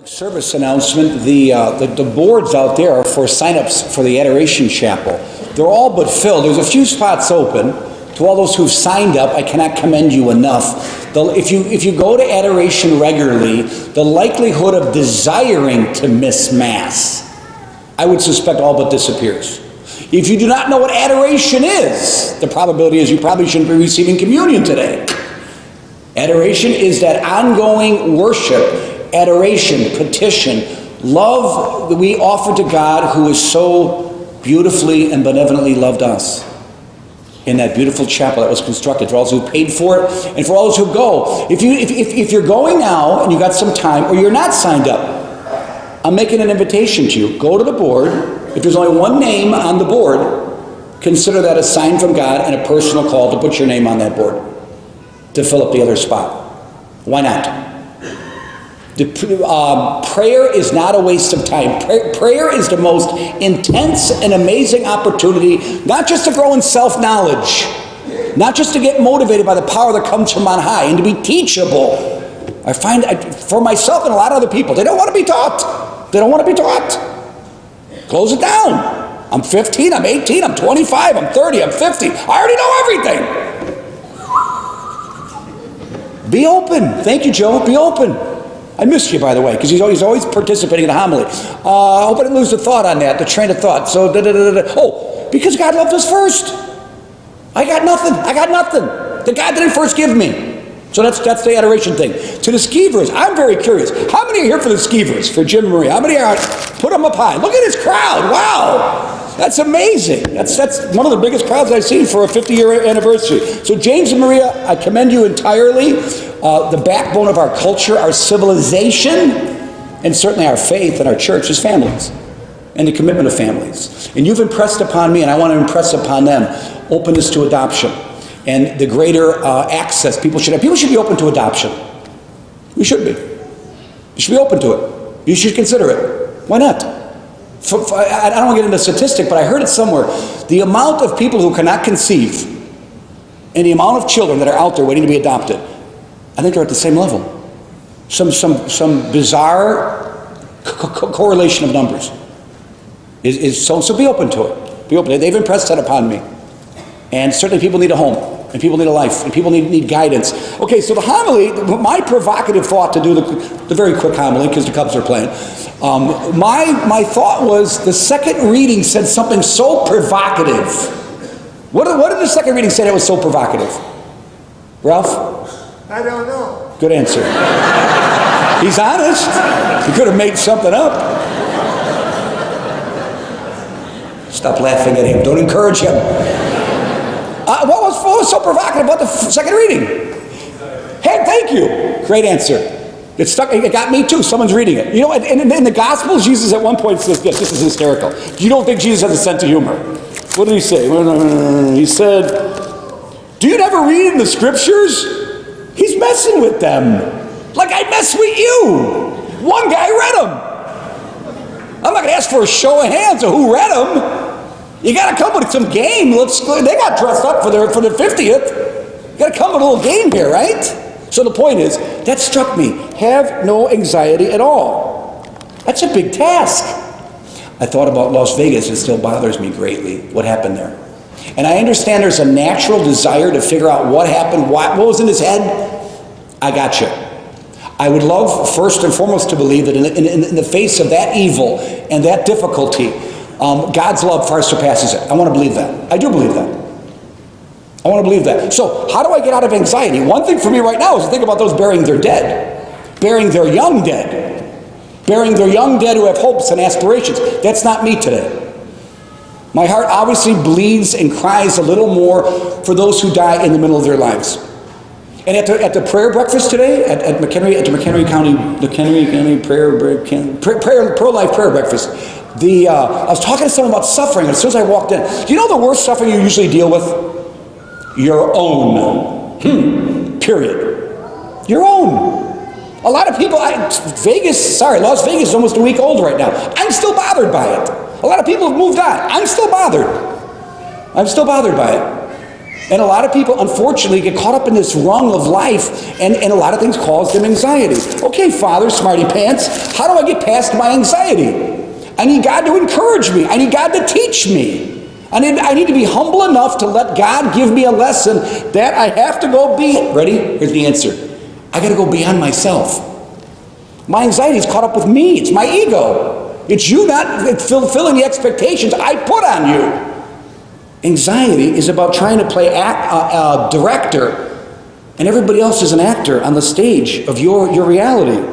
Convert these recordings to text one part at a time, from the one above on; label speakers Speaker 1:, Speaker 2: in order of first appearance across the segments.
Speaker 1: Service announcement, the boards out there are for sign-ups for the Adoration Chapel. They're all but filled. There's a few spots open. To all those who've signed up, I cannot commend you enough. If you go to Adoration regularly, the likelihood of desiring to miss Mass, I would suspect all but disappears. If you do not know what adoration is, the probability is you probably shouldn't be receiving communion today. Adoration is that ongoing worship, adoration, petition, love that we offer to God who has so beautifully and benevolently loved us in that beautiful chapel that was constructed, for all those who paid for it and for all those who go. If you're going now and you got some time, or you're not signed up, I'm making an invitation to you. Go to the board. If there's only one name on the board, consider that a sign from God and a personal call to put your name on that board to fill up the other spot. Why not? Prayer is not a waste of time. Prayer is the most intense and amazing opportunity, not just to grow in self-knowledge, not just to get motivated by the power that comes from on high, and to be teachable. I find, for myself and a lot of other people, they don't want to be taught. They don't want to be taught. Close it down. I'm 15, I'm 18, I'm 25, I'm 30, I'm 50. I already know everything. Be open. Thank you, Joe. Be open. I missed you, by the way, because he's always participating in the homily. I hope I didn't lose the thought on that, the train of thought. So, because God loved us first. I got nothing. The God didn't first give me. So that's the adoration thing. To the skeevers, I'm very curious. How many are here for the skeevers, for Jim and Maria? How many are? Put them up high. Look at this crowd. Wow. That's amazing. That's one of the biggest crowds I've seen for a 50-year anniversary. So James and Maria, I commend you entirely. The backbone of our culture, our civilization, and certainly our faith and our church is families and the commitment of families. And you've impressed upon me, and I want to impress upon them, openness to adoption and the greater access people should have. People should be open to adoption. We should be. You should be open to it. You should consider it. Why not? I don't want to get into statistic, but I heard it somewhere. The amount of people who cannot conceive and the amount of children that are out there waiting to be adopted, I think they're at the same level. Some bizarre correlation of numbers. So be open to it. Be open. They've impressed that upon me. And certainly people need a home, and people need a life, and people need guidance. Okay, so the homily, my provocative thought to do the very quick homily, because the Cubs are playing, my thought was the second reading said something so provocative. What did the second reading say that was so provocative? Ralph?
Speaker 2: I don't know.
Speaker 1: Good answer. He's honest. He could have made something up. Stop laughing at him. Don't encourage him. What was so provocative about the second reading? Hey, thank you. Great answer. It stuck. It got me too. Someone's reading it. You know, in the Gospels, Jesus at one point says, "Yes, this is hysterical." You don't think Jesus has a sense of humor? What did he say? He said, "Do you never read in the Scriptures?" He's messing with them, like I mess with you. One guy read them. I'm not going to ask for a show of hands of who read them. You got to come with some game. They got dressed up for their 50th. You got to come with a little game here, right? So the point is, that struck me. Have no anxiety at all. That's a big task. I thought about Las Vegas. It still bothers me greatly what happened there. And I understand there's a natural desire to figure out what happened, what was in his head. I got you. I would love, first and foremost, to believe that in the face of that evil and that difficulty, God's love far surpasses it. I want to believe that. I do believe that. I want to believe that. So how do I get out of anxiety? One thing for me right now is to think about those burying their dead, burying their young dead, burying their young dead who have hopes and aspirations. That's not me today. My heart obviously bleeds and cries a little more for those who die in the middle of their lives. And at the prayer breakfast today at the McHenry County pro-life prayer breakfast, I was talking to someone about suffering, and as soon as I walked in, do you know the worst suffering you usually deal with? Your own. Period. Your own. A lot of people, Las Vegas is almost a week old right now. I'm still bothered by it. A lot of people have moved on. I'm still bothered by it. And a lot of people, unfortunately, get caught up in this rung of life, and a lot of things cause them anxiety. Okay, Father, smarty pants, how do I get past my anxiety? I need God to encourage me. I need God to teach me. I need to be humble enough to let God give me a lesson that I have to go be. Ready? Here's the answer. I got to go beyond myself. My anxiety is caught up with me. It's my ego. It's you not fulfilling the expectations I put on you. Anxiety is about trying to play director, and everybody else is an actor on the stage of your reality.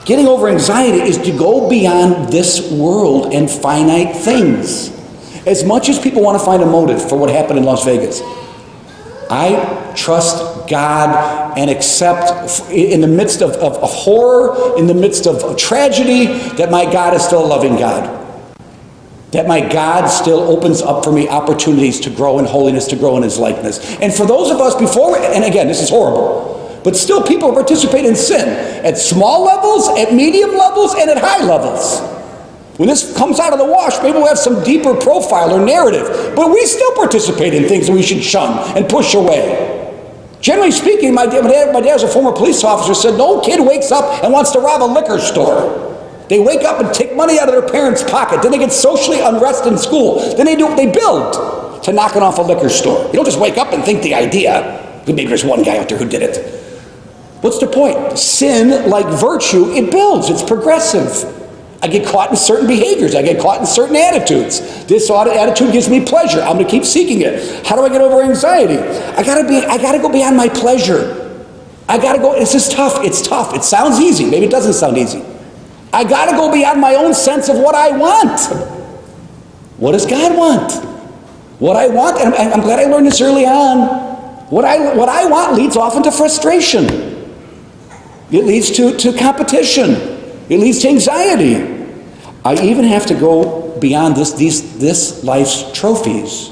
Speaker 1: Getting over anxiety is to go beyond this world and finite things. As much as people want to find a motive for what happened in Las Vegas, I trust God and accept in the midst of horror, in the midst of tragedy, that my God is still a loving God. That my God still opens up for me opportunities to grow in holiness, to grow in His likeness. And for those of us before, and again, this is horrible, but still people participate in sin at small levels, at medium levels, and at high levels. When this comes out of the wash, maybe we'll have some deeper profile or narrative, but we still participate in things that we should shun and push away. Generally speaking, my dad was a former police officer, said no kid wakes up and wants to rob a liquor store. They wake up and take money out of their parents' pocket. Then they get socially unrest in school. Then they build to knocking off a liquor store. You don't just wake up and think the idea. Maybe there's one guy out there who did it. What's the point? Sin, like virtue, it builds. It's progressive. I get caught in certain behaviors. I get caught in certain attitudes. This attitude gives me pleasure. I'm going to keep seeking it. How do I get over anxiety? I got to go beyond my pleasure. I got to go. This is tough. It's tough. It sounds easy. Maybe it doesn't sound easy. I got to go beyond my own sense of what I want. What does God want? What I want, and I'm glad I learned this early on, what I want leads often to frustration. It leads to competition. It leads to anxiety. I even have to go beyond this life's trophies.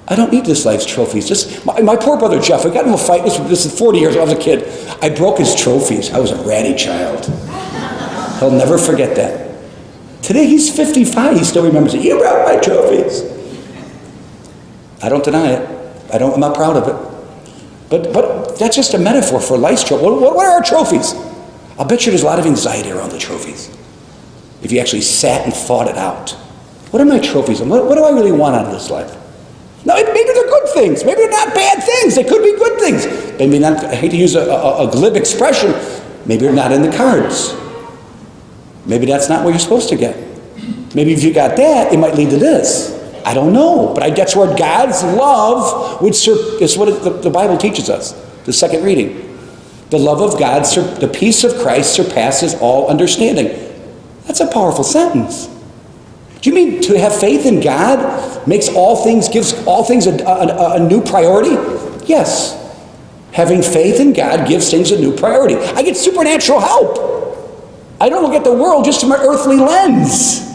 Speaker 1: I don't need this life's trophies. Just my poor brother Jeff, I got in a fight, this is 40 years ago, I was a kid. I broke his trophies. I was a ratty child. He'll never forget that. Today he's 55. He still remembers it. You broke my trophies. I don't deny it. I'm not proud of it. But that's just a metaphor for life's trophies. What are our trophies? I'll bet you there's a lot of anxiety around the trophies. If you actually sat and thought it out. What are my trophies? And what do I really want out of this life? Now, maybe they're good things. Maybe they're not bad things. They could be good things. Maybe not, I hate to use a glib expression, maybe they're not in the cards. Maybe that's not what you're supposed to get. Maybe if you got that, it might lead to this. I don't know. But that's where God's love is what the Bible teaches us. The second reading. The love of God, the peace of Christ surpasses all understanding. That's a powerful sentence. Do you mean to have faith in God gives all things a new priority? Yes. Having faith in God gives things a new priority. I get supernatural help. I don't look at the world just from an earthly lens.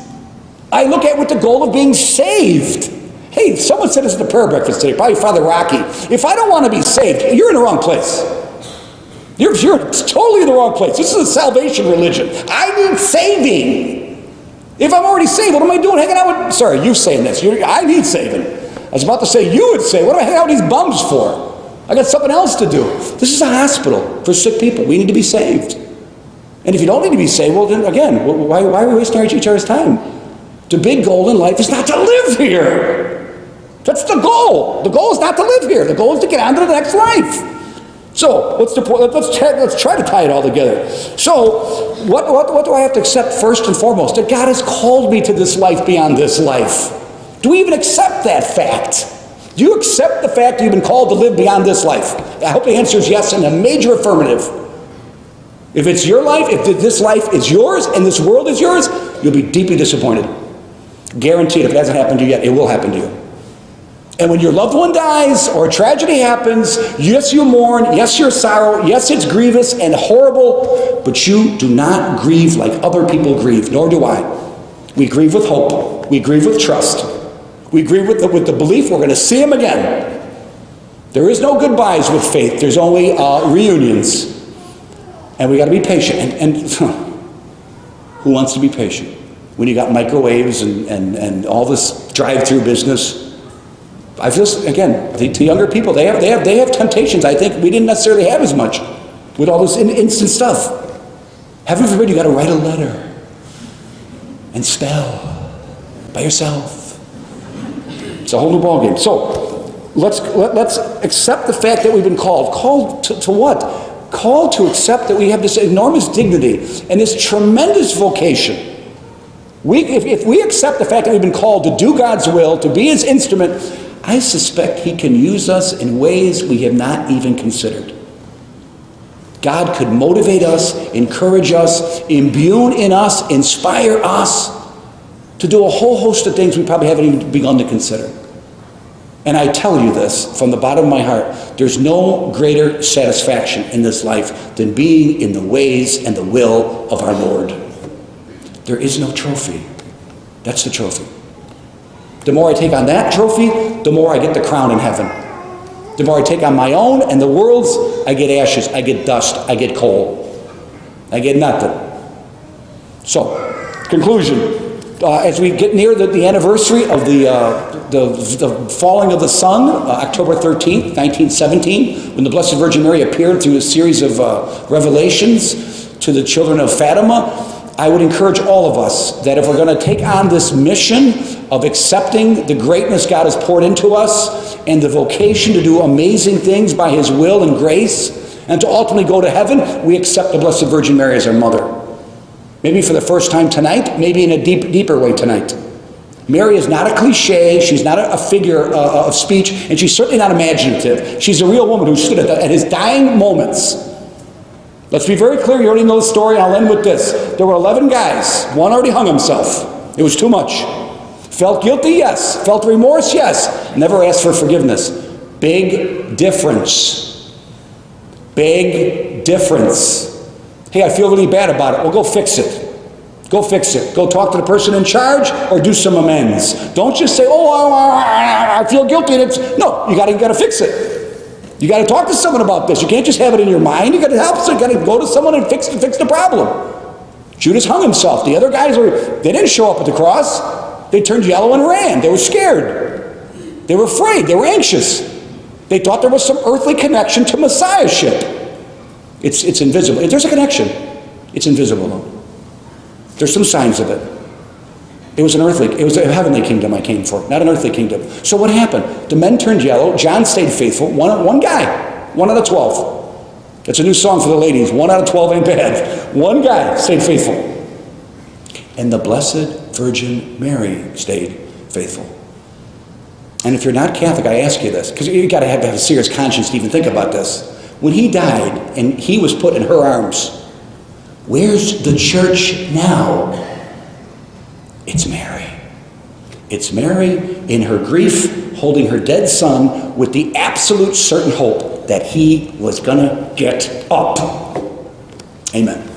Speaker 1: I look at it with the goal of being saved. Hey, someone said this at the prayer breakfast today, probably Father Rocky. If I don't want to be saved, you're in the wrong place. You're totally in the wrong place. This is a salvation religion. I need saving. If I'm already saved, what am I doing hanging out with... Sorry, you saying this. I need saving. I was about to say, you would say, what am I hanging out with these bums for? I got something else to do. This is a hospital for sick people. We need to be saved. And if you don't need to be saved, well, then again, why are we wasting each other's time? The big goal in life is not to live here. That's the goal. The goal is not to live here. The goal is to get on to the next life. So, what's the point? Let's try to tie it all together. So, what do I have to accept first and foremost? That God has called me to this life beyond this life. Do we even accept that fact? Do you accept the fact that you've been called to live beyond this life? I hope the answer is yes and a major affirmative. If it's your life, if this life is yours and this world is yours, you'll be deeply disappointed. Guaranteed, if it hasn't happened to you yet, it will happen to you. And when your loved one dies or a tragedy happens, yes, you mourn, yes, you're sorrow, yes, it's grievous and horrible, but you do not grieve like other people grieve, nor do I. We grieve with hope. We grieve with trust. We grieve with the belief we're going to see him again. There is no goodbyes with faith. There's only reunions. And we got to be patient. And who wants to be patient? When you got microwaves and all this drive-through business, I feel, again, to younger people, they have temptations I think we didn't necessarily have as much with all this instant stuff. Heaven forbid you got to write a letter and spell by yourself. It's a whole new ballgame. So let's accept the fact that we've been called. Called to what? Called to accept that we have this enormous dignity and this tremendous vocation. If we accept the fact that we've been called to do God's will, to be His instrument, I suspect He can use us in ways we have not even considered. God could motivate us, encourage us, imbue in us, inspire us to do a whole host of things we probably haven't even begun to consider. And I tell you this from the bottom of my heart, there's no greater satisfaction in this life than being in the ways and the will of our Lord. There is no trophy. That's the trophy. The more I take on that trophy, the more I get the crown in heaven. The more I take on my own and the world's, I get ashes, I get dust, I get coal. I get nothing. So, conclusion. As we get near the anniversary of the falling of the sun, October 13th, 1917, when the Blessed Virgin Mary appeared through a series of revelations to the children of Fatima, I would encourage all of us that if we're going to take on this mission of accepting the greatness God has poured into us and the vocation to do amazing things by His will and grace and to ultimately go to heaven, we accept the Blessed Virgin Mary as our mother. Maybe for the first time tonight, maybe in a deeper way tonight. Mary is not a cliche, she's not a figure of speech, and she's certainly not imaginative. She's a real woman who stood at His dying moments. Let's be very clear, you already know the story, I'll end with this. There were 11 guys, one already hung himself. It was too much. Felt guilty? Yes. Felt remorse? Yes. Never asked for forgiveness. Big difference. Big difference. Hey, I feel really bad about it. Well, go fix it. Go fix it. Go talk to the person in charge or do some amends. Don't just say, I feel guilty. No, you got to fix it. You got to talk to someone about this. You can't just have it in your mind. You got to help. So you got to go to someone and fix the problem. Judas hung himself. The other guys they didn't show up at the cross. They turned yellow and ran. They were scared. They were afraid. They were anxious. They thought there was some earthly connection to Messiahship. It's invisible. If there's a connection, it's invisible though. There's some signs of it. It was a heavenly kingdom I came for, not an earthly kingdom. So what happened? The men turned yellow. John stayed faithful. One guy, 1 out of 12. That's a new song for the ladies. 1 out of 12 ain't bad. One guy stayed faithful. And the Blessed Virgin Mary stayed faithful. And if you're not Catholic, I ask you this, because you got to have a serious conscience to even think about this. When He died and He was put in her arms, where's the church now? It's Mary. It's Mary in her grief, holding her dead son with the absolute certain hope that he was going to get up. Amen.